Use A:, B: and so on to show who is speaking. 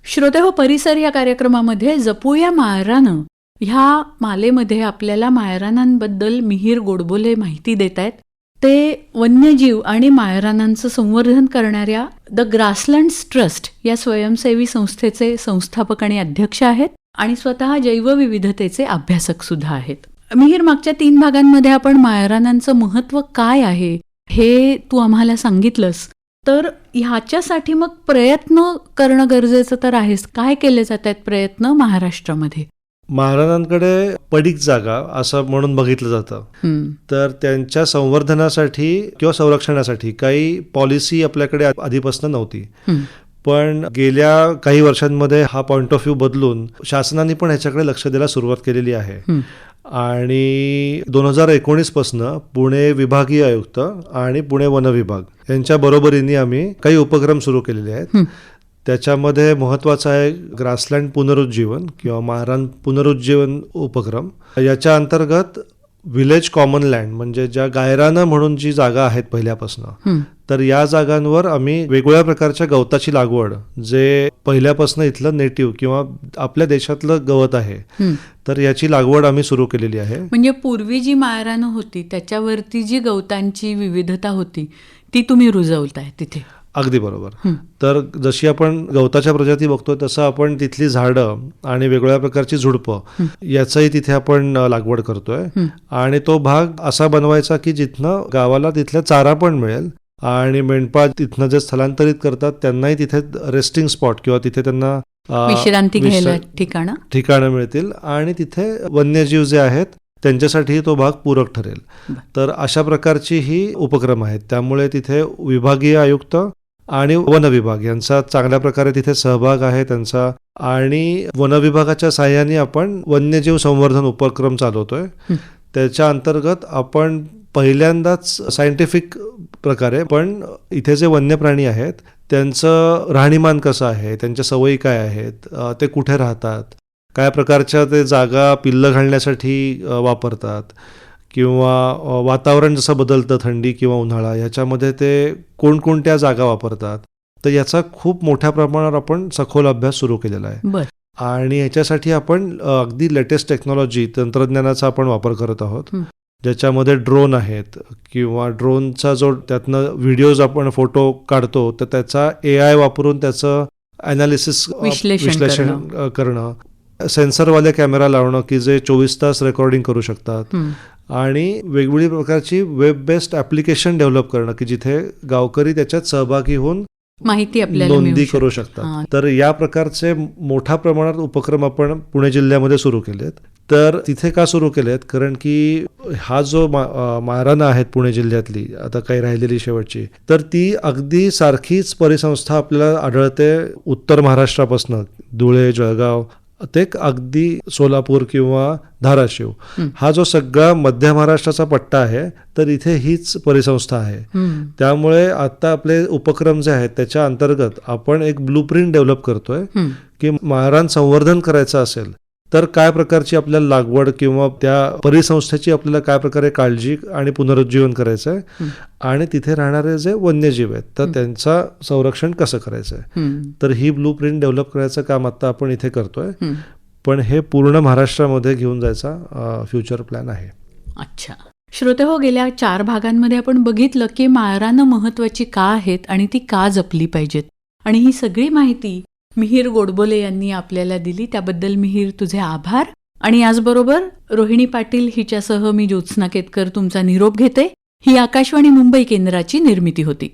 A: श्रोते हो, परिसर या कार्यक्रमामध्ये जपूया मायरानं ह्या मालेमध्ये आपल्याला मायरानांबद्दल मिहीर गोडबोले माहिती देत आहेत. ते वन्यजीव आणि मायरानांचं संवर्धन करणाऱ्या द ग्रासलँड्स ट्रस्ट या स्वयंसेवी संस्थेचे संस्थापक आणि अध्यक्ष आहेत आणि स्वतः जैवविविधतेचे अभ्यासक सुद्धा आहेत. मिहीर, मागच्या 3 भागांमध्ये आपण मायरानांचं महत्त्व काय आहे हे तू आम्हाला सांगितलंस. तर ह्याच्यासाठी मग प्रयत्न करणं गरजेचं तर आहेच. काय केले जात आहेत प्रयत्न महाराष्ट्रामध्ये?
B: महाराजांकडे पडीक जागा असं म्हणून बघितलं जातं. तर त्यांच्या संवर्धनासाठी किंवा संरक्षणासाठी काही पॉलिसी आपल्याकडे आधीपासून नव्हती. पण गेल्या काही वर्षांमध्ये हा पॉइंट ऑफ व्ह्यू बदलून शासनाने पण ह्याच्याकडे लक्ष द्यायला सुरुवात केलेली आहे. आणि 2019 पासून पुणे विभागीय आयुक्त आणि पुणे वन विभाग यांच्या बरोबरीने आम्ही काही उपक्रम सुरू केलेले आहेत. त्याच्यामध्ये महत्त्वाचा आहे ग्रासलँड पुनरुज्जीवन किंवा मायरान पुनरुज्जीवन उपक्रम. याच्या अंतर्गत विलेज कॉमन लँड म्हणजे ज्या गायरानं म्हणून जी जागा आहेत पहिल्यापासून, तर या जागांवर आम्ही वेगवेगळ्या प्रकारच्या गवताची लागवड, जे पहिल्यापासून इथलं नेटिव्ह किंवा आपल्या देशातलं गवत आहे, तर याची लागवड आम्ही सुरू केलेली आहे.
A: म्हणजे पूर्वी जी मायरानं होती त्याच्यावरती जी गवतांची विविधता होती ती तुम्ही रुजवताय तिथे.
B: अगदी बरोबर. तर जशी आपण गवताच्या प्रजाती बघतोय तसं आपण तिथली झाडं आणि वेगवेगळ्या प्रकारची झुडपं याचंही तिथे आपण लागवड करतोय. आणि तो भाग असा बनवायचा की जिथनं गावाला तिथला चारा पण मिळेल आणि मेंढपाळ तिथनं जे स्थलांतरित करतात त्यांनाही तिथे रेस्टिंग स्पॉट किंवा तिथे त्यांना
A: विश्रांती घ्यायला
B: ठिकाणं मिळतील आणि तिथे वन्यजीव जे आहेत त्यांच्यासाठी तो भाग पूरक ठरेल. तर अशा प्रकारची ही उपक्रम आहेत. त्यामुळे तिथे विभागीय आयुक्त आणि वन विभाग यांचा चांगल्या प्रकारे तिथे सहभाग आहे त्यांचा. आणि वन विभागाच्या साहाय्याने आपण वन्यजीव संवर्धन उपक्रम चालवतोय. त्याच्या अंतर्गत आपण पहिल्यांदाच सायंटिफिक प्रकारे पण इथे जे वन्य प्राणी आहेत त्यांचं राहणीमान कसं आहे, त्यांच्या सवयी काय आहेत, ते कुठे राहतात, काय प्रकारच्या ते जागा पिल्लं घालण्यासाठी वापरतात किंवा वातावरण जसं बदलतं थंडी किंवा उन्हाळा ह्याच्यामध्ये ते कोणकोणत्या जागा वापरतात, तर याचा खूप मोठ्या प्रमाणावर आपण सखोल अभ्यास सुरू केलेला आहे. आणि ह्याच्यासाठी आपण अगदी लेटेस्ट टेक्नॉलॉजी तंत्रज्ञानाचा आपण वापर करत आहोत, ज्याच्यामध्ये ड्रोन आहेत किंवा ड्रोनचा जो त्यातनं व्हिडिओज आपण फोटो काढतो तर त्याचा AI वापरून त्याचं ॲनालिसिस विश्लेषण करणं, सेन्सरवाले कॅमेरा लावणं की जे 24 तास रेकॉर्डिंग करू शकतात आणि वेगवेगळी प्रकारची वेब बेस्ड ॲप्लिकेशन डेव्हलप करणं की जिथे गावकरी त्याच्यात सहभागी होऊन
A: माहिती आपल्याला
B: नोंदी करू शकतात. तर या प्रकारचे मोठ्या प्रमाणात उपक्रम आपण पुणे जिल्ह्यामध्ये सुरू केलेत. तर तिथे का सुरू केलेत, कारण की हा जो मायरानं आहेत पुणे जिल्ह्यातली आता काही राहिलेली शेवटची, तर ती अगदी सारखीच परिसंस्था आपल्याला आढळते उत्तर महाराष्ट्रापासून धुळे, जळगाव ते अगदी सोलापूर किंवा धाराशिव हा जो सगळा मध्य महाराष्ट्राचा पट्टा आहे तर इथे हीच परिसंस्था आहे. त्यामुळे आता आपले उपक्रम जे आहेत त्याच्या अंतर्गत आपण एक ब्लूप्रिंट डेव्हलप करतोय की मायरान संवर्धन करायचं असेल तर काय प्रकारची आपल्याला लागवड किंवा त्या परिसंस्थेची आपल्याला काय प्रकारे काळजी आणि पुनरुज्जीवन करायचं आहे आणि तिथे राहणारे जे वन्यजीव आहेत तर त्यांचं संरक्षण कसं करायचं आहे. तर ही ब्लूप्रिंट डेव्हलप करायचं काम आता आपण इथे करतोय. पण हे पूर्ण महाराष्ट्रामध्ये घेऊन जायचा फ्युचर प्लॅन आहे.
A: अच्छा श्रोते हो, गेल्या 4 भागांमध्ये आपण बघितलं की मायरानं महत्वाची का आहेत आणि ती का जपली पाहिजेत. आणि ही सगळी माहिती मिहीर गोडबोले यांनी आपल्याला दिली. त्याबद्दल मिहीर तुझे आभार. आणि याचबरोबर रोहिणी पाटील हिच्यासह मी ज्योत्स्ना केतकर तुमचा निरोप घेते. ही आकाशवाणी मुंबई केंद्राची निर्मिती होती.